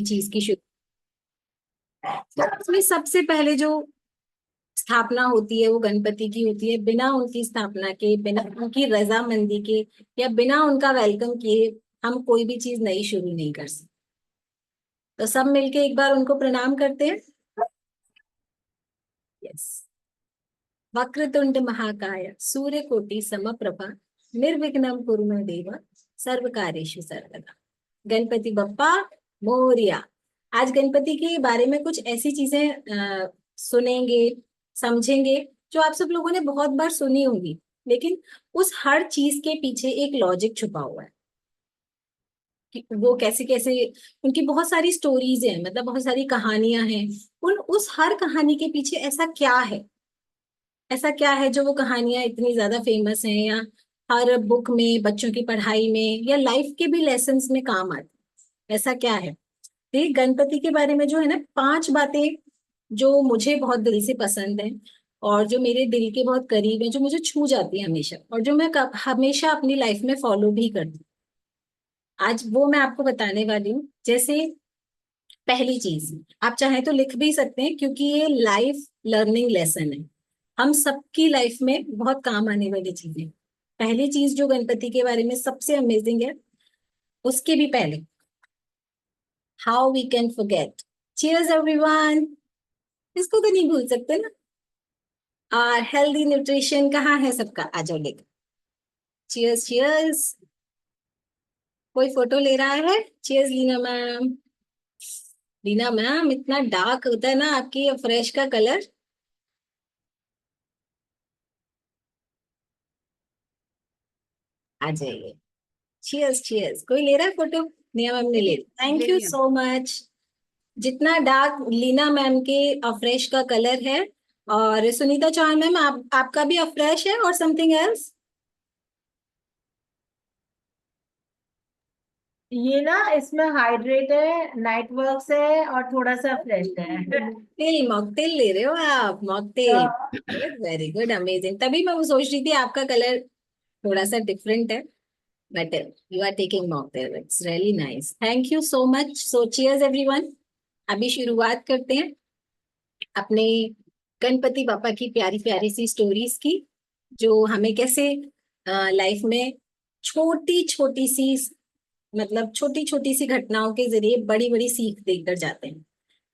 चीज की शुरू। तो उसमें सबसे पहले जो स्थापना होती है वो गणपति की होती है। बिना उनकी स्थापना के, बिना उनकी रजामंदी के या बिना उनका वेलकम किए हम कोई भी चीज नई शुरू नहीं कर सकते। तो सब मिलके एक बार उनको प्रणाम करते हैं। यस। वक्रतुंड महाकाय सूर्यकोटि समप्रभा निर्विघ्नं कुरु मे देव सर्व कार्येषु सर्वदा। गणपति बप्पा मोरिया। आज गणपति के बारे में कुछ ऐसी चीजें सुनेंगे, समझेंगे, जो आप सब लोगों ने बहुत बार सुनी होंगी, लेकिन उस हर चीज के पीछे एक लॉजिक छुपा हुआ है कि वो कैसे कैसे। उनकी बहुत सारी स्टोरीज हैं, मतलब बहुत सारी कहानियां हैं। उन उस हर कहानी के पीछे ऐसा क्या है, ऐसा क्या है जो वो कहानियां इतनी ज्यादा फेमस हैं, या हर बुक में, बच्चों की पढ़ाई में या लाइफ के भी लेसन्स में काम आती है। ऐसा क्या है? ये गणपति के बारे में जो है ना, 5 बातें जो मुझे बहुत दिल से पसंद है और जो मेरे दिल के बहुत करीब है, जो मुझे छू जाती है हमेशा, और जो मैं हमेशा अपनी लाइफ में फॉलो भी करती हूँ, आज वो मैं आपको बताने वाली हूँ। जैसे पहली चीज, आप चाहें तो लिख भी सकते हैं क्योंकि ये लाइफ लर्निंग लेसन है, हम सबकी लाइफ में बहुत काम आने वाली चीजें। पहली चीज जो गणपति के बारे में सबसे अमेजिंग है, उसके भी पहले, how we can forget. Cheers everyone. इसको तो नहीं भूल सकते ना। और हेल्दी न्यूट्रिशन कहाँ है सबका? आ जाओ लेकर। Cheers cheers. कोई फोटो ले रहा है? Cheers Leena ma'am. Leena ma'am, इतना डार्क होता है ना आपकी फ्रेश का कलर। आ जाइए। Cheers cheers. कोई ले रहा है फोटो? निया मैम ने ले लिया, थैंक यू सो मच। जितना डार्क लीना मैम के अफ्रेश का कलर है, और सुनीता चौहान मैम, आपका भी अफ्रेश है और समथिंग एल्स। ये ना इसमें हाइड्रेट है, नाइट वर्क्स है और थोड़ा सा फ्रेश है। तेल, मॉकटेल ले रहे हो आप? मॉकटेल। हाँ। Good, very good, amazing. तभी मैं वो सोच रही थी आपका कलर थोड़ा सा डिफरेंट है, but you are taking mocktail, it's really nice, thank you so much. So cheers everyone. अभी शुरुआत करते हैं अपने गणपति पापा की प्यारी प्यारी सी स्टोरीज की, जो हमें कैसे लाइफ में छोटी छोटी सी, मतलब छोटी छोटी सी घटनाओं के जरिए बड़ी बड़ी सीख देकर जाते हैं।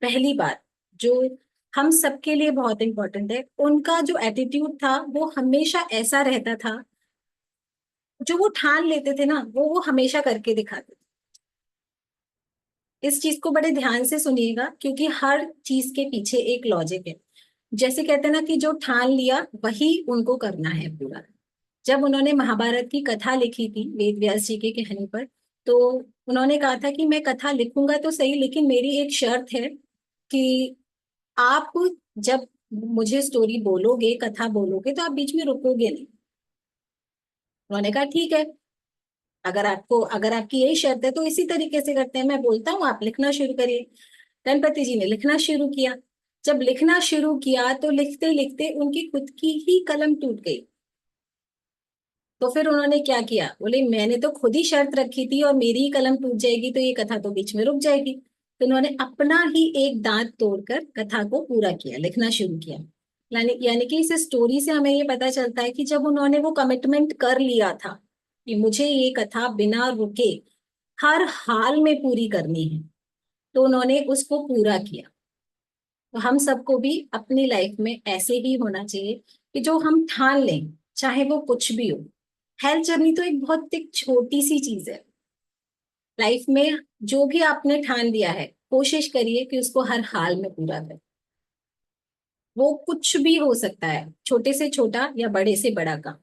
पहली बात जो हम सबके लिए बहुत इंपॉर्टेंट है, उनका जो एटीट्यूड था वो हमेशा ऐसा रहता था, जो वो ठान लेते थे ना वो हमेशा करके दिखाते थे। इस चीज को बड़े ध्यान से सुनिएगा क्योंकि हर चीज के पीछे एक लॉजिक है। जैसे कहते हैं ना कि जो ठान लिया वही उनको करना है पूरा। जब उन्होंने महाभारत की कथा लिखी थी वेद व्यास जी के कहने पर, तो उन्होंने कहा था कि मैं कथा लिखूंगा तो सही, लेकिन मेरी एक शर्त है कि आप जब मुझे स्टोरी बोलोगे, कथा बोलोगे, तो आप बीच में रुकोगे नहीं। उन्होंने कहा ठीक है, अगर आपकी यही शर्त है तो इसी तरीके से करते हैं, मैं बोलता हूँ आप लिखना शुरू करिए। गणपति जी ने लिखना शुरू किया। जब लिखना शुरू किया तो लिखते लिखते उनकी खुद की ही कलम टूट गई। तो फिर उन्होंने क्या किया, बोले मैंने तो खुद ही शर्त रखी थी और मेरी ही कलम टूट जाएगी तो ये कथा तो बीच में रुक जाएगी। तो उन्होंने अपना ही एक दांत तोड़कर कथा को पूरा किया, लिखना शुरू किया। यानी यानी कि इस स्टोरी से हमें ये पता चलता है कि जब उन्होंने वो कमिटमेंट कर लिया था कि मुझे ये कथा बिना रुके हर हाल में पूरी करनी है, तो उन्होंने उसको पूरा किया। तो हम सबको भी अपनी लाइफ में ऐसे ही होना चाहिए कि जो हम ठान लें, चाहे वो कुछ भी हो। हेल्थ जर्नी तो एक छोटी सी चीज है लाइफ में। जो भी आपने ठान लिया है, कोशिश करिए कि उसको हर हाल में पूरा करें। वो कुछ भी हो सकता है, छोटे से छोटा या बड़े से बड़ा काम।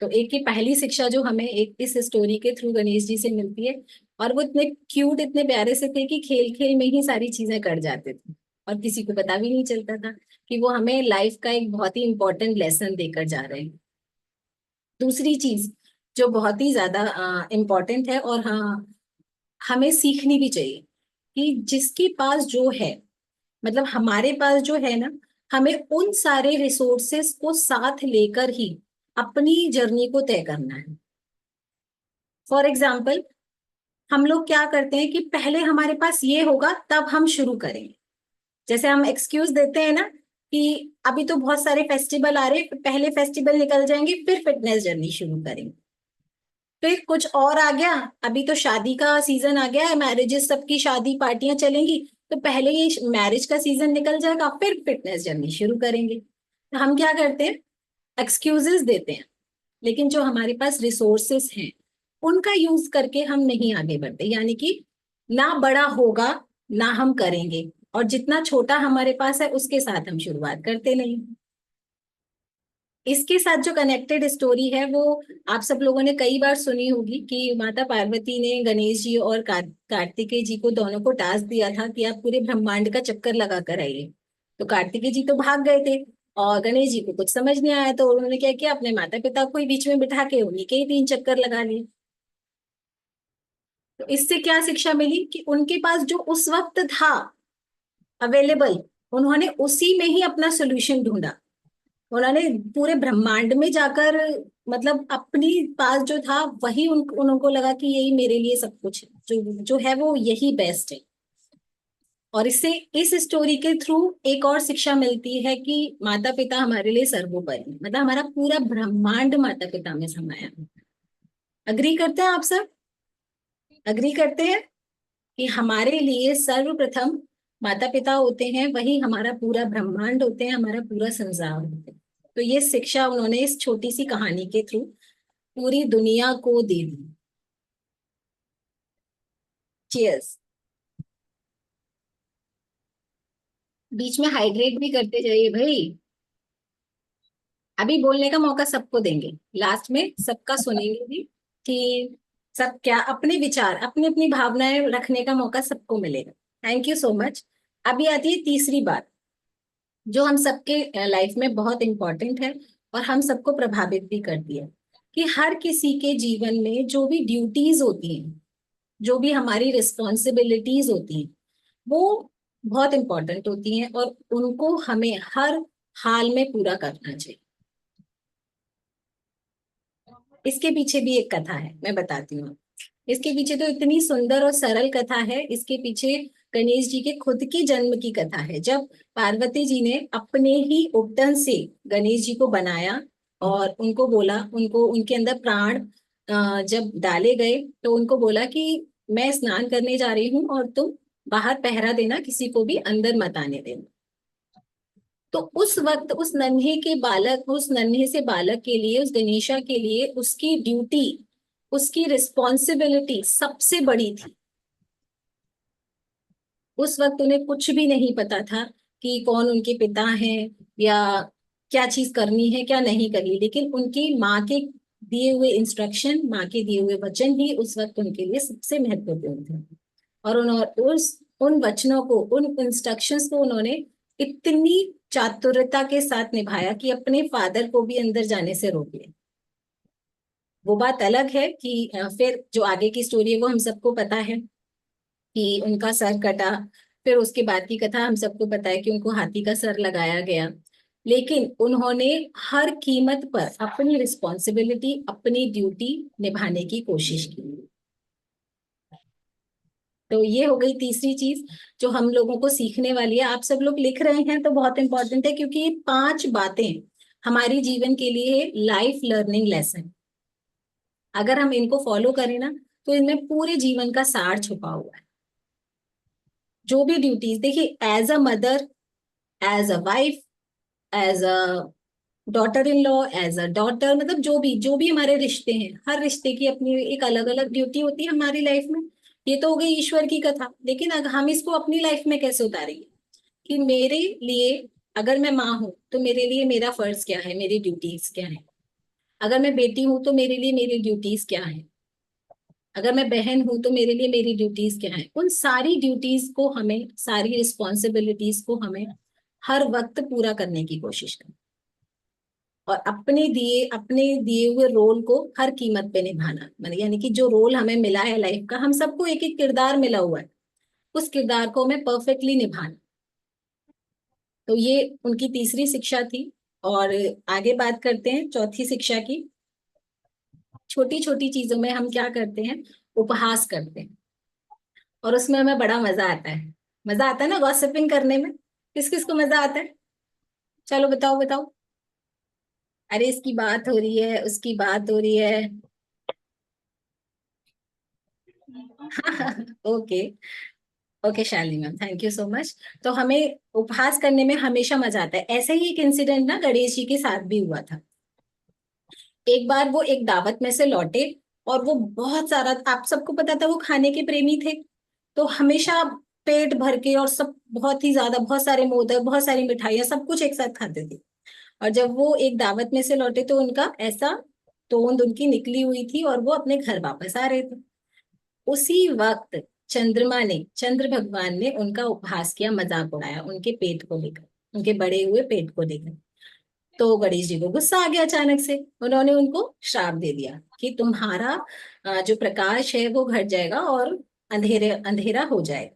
तो एक ही पहली शिक्षा जो हमें एक इस स्टोरी के थ्रू गणेश जी से मिलती है, और वो इतने क्यूट, इतने प्यारे से थे कि खेल खेल में ही सारी चीजें कर जाते थे और किसी को पता भी नहीं चलता था कि वो हमें लाइफ का एक बहुत ही इंपॉर्टेंट लेसन देकर जा रहे हैं। दूसरी चीज जो बहुत ही ज्यादा इम्पोर्टेंट है और हाँ, हमें सीखनी भी चाहिए कि जिसके पास जो है, मतलब हमारे पास जो है ना, हमें उन सारे रिसोर्सेस को साथ लेकर ही अपनी जर्नी को तय करना है। फॉर एग्जाम्पल, हम लोग क्या करते हैं कि पहले हमारे पास ये होगा तब हम शुरू करेंगे। जैसे हम एक्सक्यूज देते हैं ना कि अभी तो बहुत सारे फेस्टिवल आ रहे हैं, पहले फेस्टिवल निकल जाएंगे फिर फिटनेस जर्नी शुरू करेंगे। फिर कुछ और आ गया, अभी तो शादी का सीजन आ गया है, मैरिजेस सबकी शादी पार्टियां चलेंगी, तो पहले ये मैरिज का सीजन निकल जाएगा फिर फिटनेस जर्नी शुरू करेंगे। तो हम क्या करते हैं, एक्सक्यूजेस देते हैं, लेकिन जो हमारे पास रिसोर्सेस हैं उनका यूज करके हम नहीं आगे बढ़ते। यानी कि ना बड़ा होगा ना हम करेंगे, और जितना छोटा हमारे पास है उसके साथ हम शुरुआत करते नहीं। इसके साथ जो कनेक्टेड स्टोरी है वो आप सब लोगों ने कई बार सुनी होगी कि माता पार्वती ने गणेश जी और कार्तिकेय जी को दोनों को टास्क दिया था कि आप पूरे ब्रह्मांड का चक्कर लगा कर आइए। तो कार्तिकेय जी तो भाग गए थे, और गणेश जी को कुछ समझ नहीं आया, तो उन्होंने क्या किया, अपने माता पिता को ही बीच में बिठा के उन्हीं के ही 3 चक्कर लगा लिए। तो इससे क्या शिक्षा मिली कि उनके पास जो उस वक्त था अवेलेबल, उन्होंने उसी में ही अपना सोल्यूशन ढूंढा। उन्होंने पूरे ब्रह्मांड में जाकर, मतलब अपनी पास जो था वही उनको लगा कि यही मेरे लिए सब कुछ है, जो जो है वो यही बेस्ट है। और इससे, इस स्टोरी के थ्रू एक और शिक्षा मिलती है कि माता पिता हमारे लिए सर्वोपरि है। मतलब हमारा पूरा ब्रह्मांड माता पिता में समाया है। अग्री करते हैं आप सब? अग्री करते हैं कि हमारे लिए सर्वप्रथम माता पिता होते हैं, वही हमारा पूरा ब्रह्मांड होते हैं, हमारा पूरा संसार होते हैं। तो ये शिक्षा उन्होंने इस छोटी सी कहानी के थ्रू पूरी दुनिया को दे दी। चीयर्स। बीच में हाइड्रेट भी करते जाइए भाई। अभी बोलने का मौका सबको देंगे, लास्ट में सबका सुनेंगे भी कि सब क्या अपने विचार, अपनी अपनी भावनाएं रखने का मौका सबको मिलेगा। Thank you so much. अभी आती है तीसरी बात, जो हम सबके लाइफ में बहुत इंपॉर्टेंट है और हम सबको प्रभावित भी करती है, कि हर किसी के जीवन में जो भी ड्यूटीज होती हैं, जो भी हमारी रिस्पॉन्सिबिलिटीज होती हैं, वो बहुत इंपॉर्टेंट होती हैं और उनको हमें हर हाल में पूरा करना चाहिए। इसके पीछे भी एक कथा है, मैं बताती हूँ। इसके पीछे तो इतनी सुंदर और सरल कथा है, इसके पीछे गणेश जी के खुद की जन्म की कथा है। जब पार्वती जी ने अपने ही उपटन से गणेश जी को बनाया और उनको बोला, उनको उनके अंदर प्राण जब डाले गए, तो उनको बोला कि मैं स्नान करने जा रही हूँ और तुम बाहर पहरा देना, किसी को भी अंदर मत आने देना। तो उस वक्त उस नन्हे के बालक, उस नन्हे से बालक के लिए, उस गणेशा के लिए उसकी ड्यूटी, उसकी रिस्पॉन्सिबिलिटी सबसे बड़ी थी। उस वक्त उन्हें कुछ भी नहीं पता था कि कौन उनके पिता हैं या क्या चीज करनी है क्या नहीं करनी, लेकिन उनकी माँ के दिए हुए इंस्ट्रक्शन, माँ के दिए हुए वचन ही उस वक्त उनके लिए सबसे महत्वपूर्ण थे। और उन्होंने उन वचनों को, उन इंस्ट्रक्शंस को उन्होंने इतनी चातुरता के साथ निभाया कि अपने फादर को भी अंदर जाने से रोक लिया। वो बात अलग है कि फिर जो आगे की स्टोरी है वो हम सबको पता है कि उनका सर कटा। फिर उसके बाद की कथा हम सबको पता है कि उनको हाथी का सर लगाया गया। लेकिन उन्होंने हर कीमत पर अपनी रिस्पॉन्सिबिलिटी, अपनी ड्यूटी निभाने की कोशिश की। तो ये हो गई तीसरी चीज जो हम लोगों को सीखने वाली है। आप सब लोग लिख रहे हैं तो बहुत इंपॉर्टेंट है, क्योंकि ये 5 बातें हमारी जीवन के लिए लाइफ लर्निंग लेसन, अगर हम इनको फॉलो करें ना, तो इनमें पूरे जीवन का सार छुपा हुआ है। जो भी ड्यूटीज, देखिए, as a mother, as a wife, as a daughter in law, as a daughter, मतलब जो भी हमारे रिश्ते हैं, हर रिश्ते की अपनी एक अलग अलग ड्यूटी होती है हमारी लाइफ में। ये तो हो गई ईश्वर की कथा, लेकिन अगर हम इसको अपनी लाइफ में कैसे उतारेंगे कि मेरे लिए, अगर मैं माँ हूं तो मेरे लिए मेरा फर्ज क्या है, मेरी ड्यूटीज क्या है। अगर मैं बेटी हूं तो मेरे लिए मेरी ड्यूटीज क्या है। अगर मैं बहन हूं तो मेरे लिए मेरी ड्यूटीज क्या है। उन सारी ड्यूटीज को हमें, सारी रिस्पॉन्सिबिलिटीज को हमें हर वक्त पूरा करने की कोशिश करें, और अपने दिए हुए रोल को हर कीमत पे निभाना। मतलब यानी कि जो रोल हमें मिला है लाइफ का, हम सबको एक एक किरदार मिला हुआ है, उस किरदार को हमें परफेक्टली निभाना। तो ये उनकी तीसरी शिक्षा थी। और आगे बात करते हैं चौथी शिक्षा की। छोटी छोटी चीजों में हम क्या करते हैं, उपहास करते हैं। और उसमें हमें बड़ा मजा आता है ना गॉसिपिंग करने में। किस किस को मजा आता है? चलो बताओ बताओ। अरे इसकी बात हो रही है, उसकी बात हो रही है। Okay. Okay Shalini ma'am, thank you so much. तो हमें उपहास करने में हमेशा मजा आता है। ऐसा ही एक इंसिडेंट ना गणेश जी के साथ भी हुआ था। एक बार वो एक दावत में से लौटे, और वो बहुत सारा, आप सबको पता था वो खाने के प्रेमी थे, तो हमेशा पेट भर के और सब बहुत ही ज्यादा, बहुत सारे मोदक, बहुत सारी मिठाइयाँ, सब कुछ एक साथ खाते थे। और जब वो एक दावत में से लौटे तो उनका ऐसा तोंद उनकी निकली हुई थी और वो अपने घर वापस आ रहे थे। उसी वक्त चंद्रमा ने, चंद्र भगवान ने उनका उपहास किया, मजाक उड़ाया उनके पेट को लेकर, उनके बड़े हुए पेट को लेकर। तो गणेश जी को गुस्सा आ गया अचानक से। उन्होंने उनको श्राप दे दिया कि तुम्हारा जो प्रकाश है वो घट जाएगा और अंधेरे अंधेरा हो जाएगा।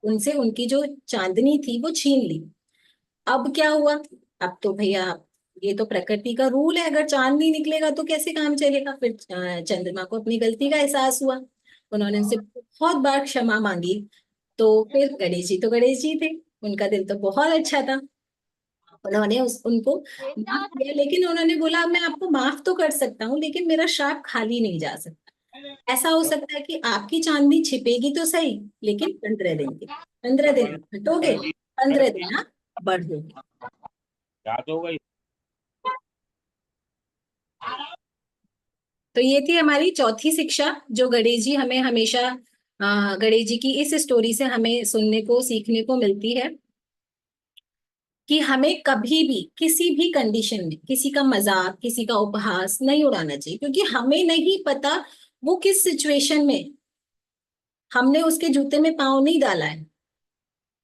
उनसे उनकी जो चांदनी थी वो छीन ली। अब क्या हुआ? अब तो भैया ये तो प्रकृति का रूल है, अगर चांद नहीं निकलेगा तो कैसे काम चलेगा? फिर चंद्रमा को अपनी गलती का एहसास हुआ। उन्होंने उनसे बहुत बार क्षमा मांगी। तो फिर गणेश जी तो गणेश जी थे, उनका दिल तो बहुत अच्छा था। उन्होंने उनको माफ किया, लेकिन उन्होंने बोला मैं आपको माफ तो कर सकता हूँ लेकिन मेरा श्राप खाली नहीं जा सकता। ऐसा हो सकता है कि आपकी चांदनी छिपेगी तो सही, लेकिन 15 दिन के, 15 दिन हटोगे, 15 दिन आप बढ़ोगे। याद होगा। तो ये थी हमारी चौथी शिक्षा, जो गणेश जी हमें हमेशा, गणेश जी की इस स्टोरी से हमें सुनने को, सीखने को मिलती है कि हमें कभी भी किसी भी कंडीशन में किसी का मजाक, किसी का उपहास नहीं उड़ाना चाहिए, क्योंकि हमें नहीं पता वो किस सिचुएशन में, हमने उसके जूते में पाँव नहीं डाला है।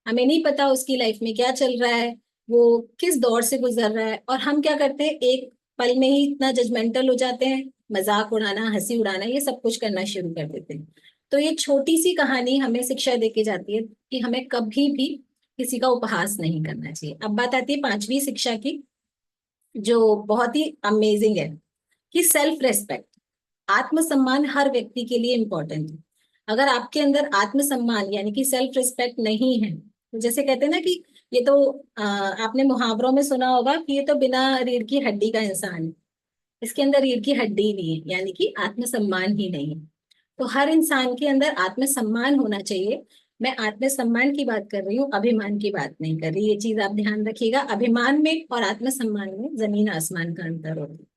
हमें नहीं पता उसकी लाइफ में क्या चल रहा है, वो किस दौर से गुजर रहा है, और हम क्या करते हैं, एक पल में ही इतना जजमेंटल हो जाते हैं, मजाक उड़ाना, हंसी उड़ाना, ये सब कुछ करना शुरू कर देते हैं। तो ये छोटी सी कहानी हमें शिक्षा देके जाती है कि हमें कभी भी किसी का उपहास नहीं करना चाहिए। अब बात आती है पांचवी शिक्षा की, जो बहुत ही अमेजिंग है, कि सेल्फ रेस्पेक्ट, आत्मसम्मान हर व्यक्ति के लिए इंपॉर्टेंट है। अगर आपके अंदर आत्मसम्मान यानी कि सेल्फ रिस्पेक्ट नहीं है, तो जैसे कहते हैं ना कि ये तो, आपने मुहावरों में सुना होगा कि ये तो बिना रीढ़ की हड्डी का इंसान है, इसके अंदर रीढ़ की हड्डी नहीं है, यानी कि आत्मसम्मान ही नहीं है। तो हर इंसान के अंदर आत्मसम्मान होना चाहिए। मैं आत्मसम्मान की बात कर रही हूँ, अभिमान की बात नहीं कर रही, ये चीज आप ध्यान रखिएगा। अभिमान में और आत्मसम्मान में जमीन आसमान का अंतर होता है।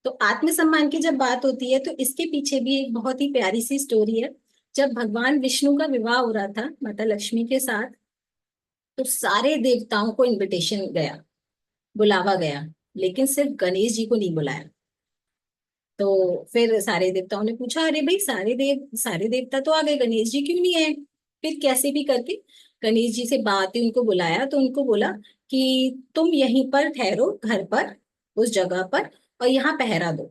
तो आत्मसम्मान की जब बात होती है तो इसके पीछे भी एक बहुत ही प्यारी सी स्टोरी है। जब भगवान विष्णु का विवाह हो रहा था माता लक्ष्मी के साथ, तो सारे देवताओं को इनविटेशन गया, बुलावा गया, लेकिन सिर्फ गणेश जी को नहीं बुलाया। तो फिर सारे देवताओं ने पूछा, अरे भाई सारे देवता तो आ गए, गणेश जी क्यों नहीं आए? फिर कैसे भी करके गणेश जी से बात ही उनको बुलाया, तो उनको बोला कि तुम यहीं पर ठहरो घर पर, उस जगह पर, और यहाँ पहरा दो।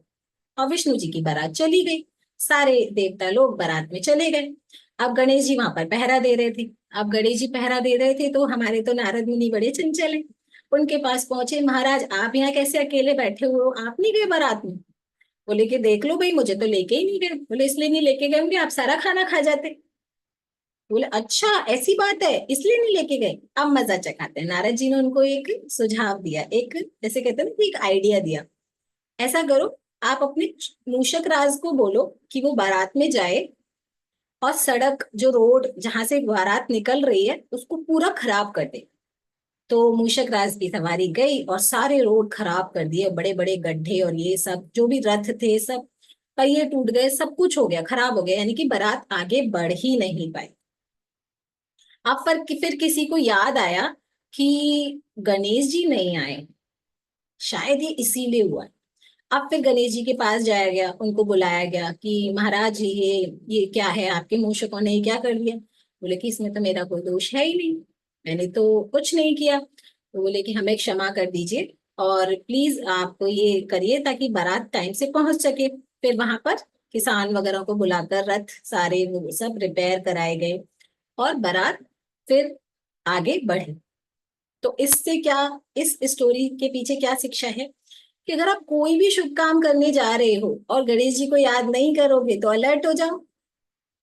और विष्णु जी की बारात चली गई, सारे देवता लोग बारात में चले गए। अब गणेश जी वहां पर पहरा दे रहे थे। अब गणेश जी पहरा दे रहे थे तो हमारे तो नारद मुनि बड़े चंचल हैं, उनके पास पहुंचे, महाराज आप यहाँ कैसे अकेले बैठे हुए हो, आप नहीं गए बारात में? बोले कि देख लो भाई, मुझे तो लेके ही नहीं गए। बोले इसलिए नहीं लेके गए होंगे, आप सारा खाना खा जाते। बोले अच्छा ऐसी बात है इसलिए नहीं लेके गए। अब मजा चखाते हैं, नारद जी ने उनको एक सुझाव दिया, एक जैसे कहते हैं ना, एक आइडिया दिया। ऐसा करो, आप अपने मूषक राज को बोलो कि वो बारात में जाए और सड़क, जो रोड जहां से बारात निकल रही है, उसको पूरा खराब कर दे। तो मूषक राज की सवारी गई और सारे रोड खराब कर दिए, बड़े बड़े गड्ढे, और ये सब जो भी रथ थे सब पहिए टूट गए, सब कुछ हो गया, खराब हो गया, यानी कि बारात आगे बढ़ ही नहीं पाई। अब फिर किसी को याद आया कि गणेश जी नहीं आए, शायद ये इसीलिए हुआ है। अब फिर गणेश जी के पास जाया गया, उनको बुलाया गया कि महाराज जी ये क्या है, आपके मूषकों ने ये क्या कर दिया? बोले कि इसमें तो मेरा कोई दोष है ही नहीं, मैंने तो कुछ नहीं किया। तो बोले कि हमें क्षमा कर दीजिए और प्लीज आप ये करिए ताकि बारात टाइम से पहुंच सके। फिर वहां पर किसान वगैरह को बुलाकर रथ सारे वो सब रिपेयर कराए गए और बारात फिर आगे बढ़ी। तो इससे क्या, इस स्टोरी के पीछे क्या शिक्षा है, कि अगर आप कोई भी शुभ काम करने जा रहे हो और गणेश जी को याद नहीं करोगे तो अलर्ट हो जाओ।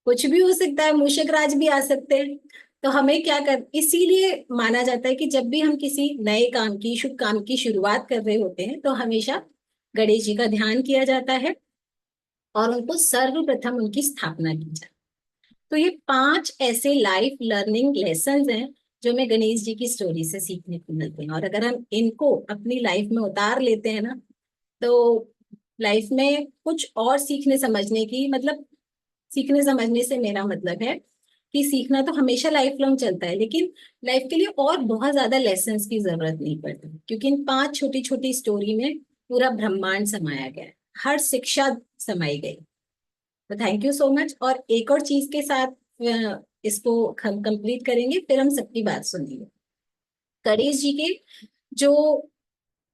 कुछ भी हो सकता है, मूषक राज भी आ सकते हैं। तो हमें क्या कर, इसीलिए माना जाता है कि जब भी हम किसी नए काम की, शुभ काम की शुरुआत कर रहे होते हैं तो हमेशा गणेश जी का ध्यान किया जाता है और उनको सर्वप्रथम उनकी स्थापना की जाती है। तो ये 5 ऐसे लाइफ लर्निंग लेसन्स हैं जो हमें गणेश जी की स्टोरी से सीखने को मिलते हैं, और अगर हम इनको अपनी लाइफ में उतार लेते हैं ना, तो लाइफ में कुछ और सीखने समझने की, मतलब सीखने समझने से मेरा मतलब है कि सीखना तो हमेशा लाइफ लॉन्ग चलता है, लेकिन लाइफ के लिए और बहुत ज्यादा लेसन्स की जरूरत नहीं पड़ती, क्योंकि इन 5 छोटी छोटी स्टोरी में पूरा ब्रह्मांड समाया गया है, हर शिक्षा समाई गई। तो थैंक यू सो मच। और एक और चीज के साथ इसको हम कंप्लीट करेंगे, फिर हम सबकी बात सुनेंगे। गणेश जी के जो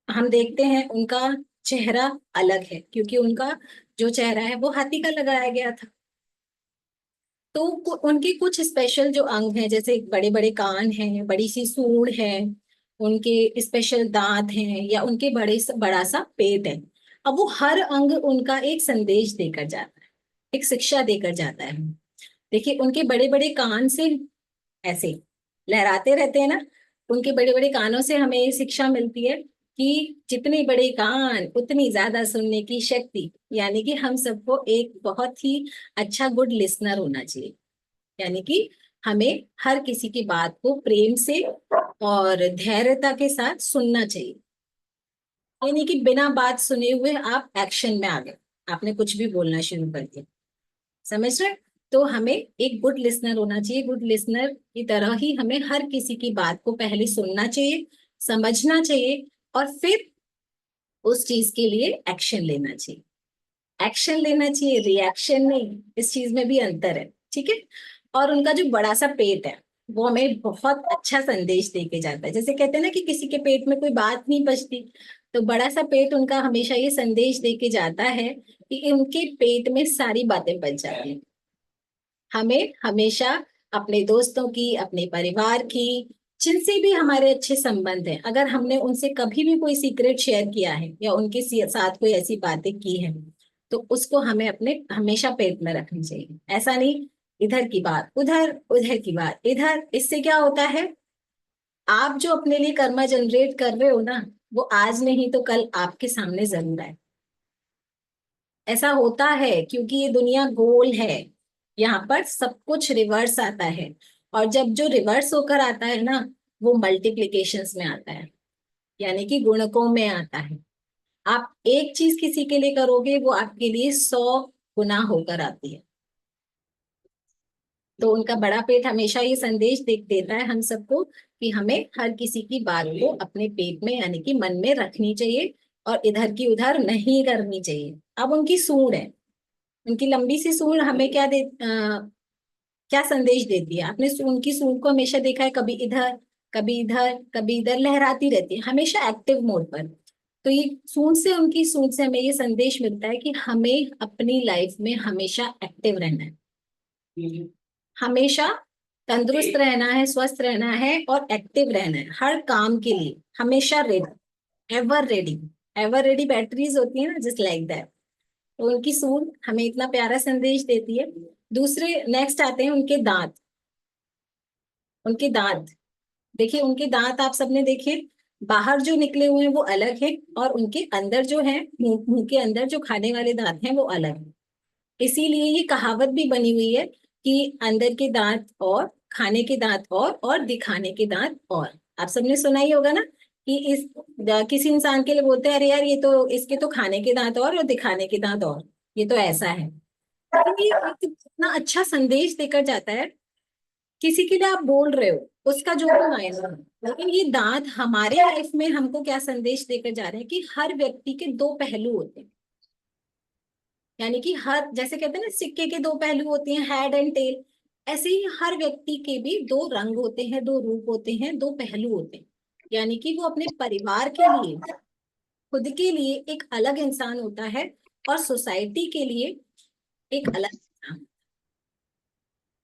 हम देखते हैं, उनका चेहरा अलग है, क्योंकि उनका जो चेहरा है वो हाथी का लगाया गया था। तो उनके कुछ स्पेशल जो अंग हैं, जैसे बड़े बड़े कान हैं, बड़ी सी सूंड है, उनके स्पेशल दांत हैं, या उनके बड़ा सा पेट है। अब वो हर अंग उनका एक संदेश देकर जाता है, एक शिक्षा देकर जाता है। देखिए, उनके बड़े बड़े कान से ऐसे लहराते रहते हैं ना, उनके बड़े बड़े कानों से हमें ये शिक्षा मिलती है कि जितने बड़े कान उतनी ज्यादा सुनने की शक्ति। यानी कि हम सबको एक बहुत ही अच्छा गुड लिसनर होना चाहिए, यानी कि हमें हर किसी की बात को प्रेम से और धैर्यता के साथ सुनना चाहिए। यानी कि बिना बात सुने हुए आप एक्शन में आ गए, आपने कुछ भी बोलना शुरू कर दिया, समझ रहे? तो हमें एक गुड लिसनर होना चाहिए। गुड लिसनर की तरह ही हमें हर किसी की बात को पहले सुनना चाहिए, समझना चाहिए, और फिर उस चीज के लिए एक्शन लेना चाहिए। एक्शन लेना चाहिए, रिएक्शन नहीं। इस चीज में भी अंतर है, ठीक है। और उनका जो बड़ा सा पेट है, वो हमें बहुत अच्छा संदेश दे के जाता है। जैसे कहते हैं ना कि किसी के पेट में कोई बात नहीं पचती, तो बड़ा सा पेट उनका हमेशा ये संदेश दे के जाता है कि उनके पेट में सारी बातें पच जाती हैं। हमें हमेशा अपने दोस्तों की, अपने परिवार की, जिनसे भी हमारे अच्छे संबंध हैं, अगर हमने उनसे कभी भी कोई सीक्रेट शेयर किया है या उनके साथ कोई ऐसी बातें की हैं, तो उसको हमें अपने हमेशा पेट में रखनी चाहिए। ऐसा नहीं इधर की बात उधर, उधर की बात इधर। इससे क्या होता है, आप जो अपने लिए कर्मा जनरेट कर रहे हो ना, वो आज नहीं तो कल आपके सामने जरूर आए। ऐसा होता है क्योंकि ये दुनिया गोल है, यहाँ पर सब कुछ रिवर्स आता है। और जब जो रिवर्स होकर आता है ना, वो मल्टीप्लिकेशंस में आता है, यानी कि गुणकों में आता है। आप एक चीज किसी के लिए करोगे, वो आपके लिए 100 गुना होकर आती है। तो उनका बड़ा पेट हमेशा ये संदेश देता है हम सबको कि हमें हर किसी की बात को अपने पेट में, यानी कि मन में रखनी चाहिए, और इधर की उधर नहीं करनी चाहिए। अब उनकी सूंड है, उनकी लंबी सी सूंड हमें क्या संदेश देती है? आपने उनकी सूंड को हमेशा देखा है, कभी इधर कभी इधर कभी इधर लहराती रहती है, हमेशा एक्टिव मोड पर। तो ये सूंड से, उनकी सूंड से हमें ये संदेश मिलता है कि हमें अपनी लाइफ में हमेशा एक्टिव रहना है, हमेशा तंदुरुस्त रहना है, स्वस्थ रहना है, और एक्टिव रहना है हर काम के लिए। हमेशा ready, ever ready. Ever ready batteries होती है ना, जस्ट लाइक दैट। तो उनकी सूंड हमें इतना प्यारा संदेश देती है। दूसरे नेक्स्ट आते हैं उनके दांत। उनके दांत, देखिए उनके दांत आप सबने देखे, बाहर जो निकले हुए हैं वो अलग है, और उनके अंदर जो है, मुंह मुंह के अंदर जो खाने वाले दांत हैं वो अलग है। इसीलिए ये कहावत भी बनी हुई है कि अंदर के दांत और, खाने के दांत और दिखाने के दांत और। आप सबने सुना ही होगा ना कि किसी इंसान के लिए बोलते हैं, अरे यार ये तो, इसके तो खाने के दांत और दिखाने के दांत और, ये तो ऐसा है। लेकिन ये इतना अच्छा संदेश देकर जाता है, किसी के लिए आप बोल रहे हो, उसका जो भी मायना है। लेकिन ये दांत हमारे लाइफ में हमको क्या संदेश देकर जा रहे हैं कि हर व्यक्ति के 2 पहलू होते हैं। यानी कि हर, जैसे कहते हैं ना सिक्के के 2 पहलू होते हैं, हेड एंड टेल, ऐसे ही हर व्यक्ति के भी 2 रंग होते हैं, 2 रूप होते हैं, 2 पहलू होते हैं। यानी कि वो अपने परिवार के लिए, खुद के लिए एक अलग इंसान होता है, और सोसाइटी के लिए एक अलग इंसान।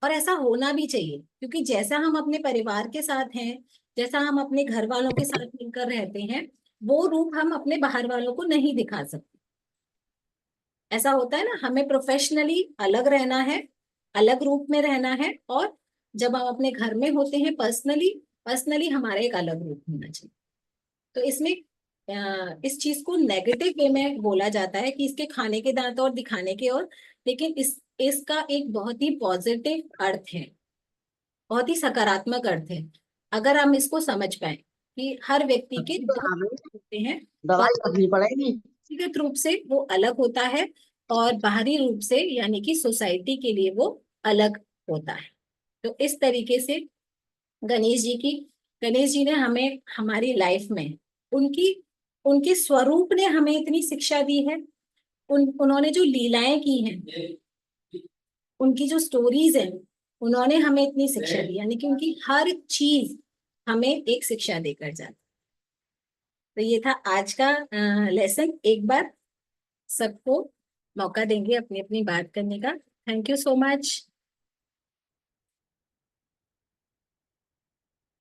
और ऐसा होना भी चाहिए, क्योंकि जैसा हम अपने परिवार के साथ हैं, जैसा हम अपने घर वालों के साथ मिलकर रहते हैं, वो रूप हम अपने बाहर वालों को नहीं दिखा सकते। ऐसा होता है ना, हमें प्रोफेशनली अलग रहना है, अलग रूप में रहना है, और जब हम अपने घर में होते हैं पर्सनली हमारा एक अलग रूप होना चाहिए। तो इसमें इस चीज को नेगेटिव वे में बोला जाता है कि इसके खाने के दांत और दिखाने के, और लेकिन इसका एक बहुत ही पॉजिटिव अर्थ है, बहुत ही सकारात्मक अर्थ है, अगर हम इसको समझ पाए कि हर व्यक्ति के तभी तो दो हमें होते हैं। दवाई रखनी पड़ेगी। व्यक्तिगत रूप से वो अलग होता है, और बाहरी रूप से यानी कि सोसाइटी के लिए वो अलग होता है। तो इस तरीके से गणेश जी ने हमें हमारी लाइफ में उनकी उनके स्वरूप ने हमें इतनी शिक्षा दी है। उन्होंने जो लीलाएं की हैं, उनकी जो स्टोरीज हैं, उन्होंने हमें इतनी शिक्षा दी, यानी कि उनकी हर चीज हमें एक शिक्षा देकर जाती। तो ये था आज का लेसन। एक बार सबको मौका देंगे अपनी अपनी बात करने का। Thank you so much.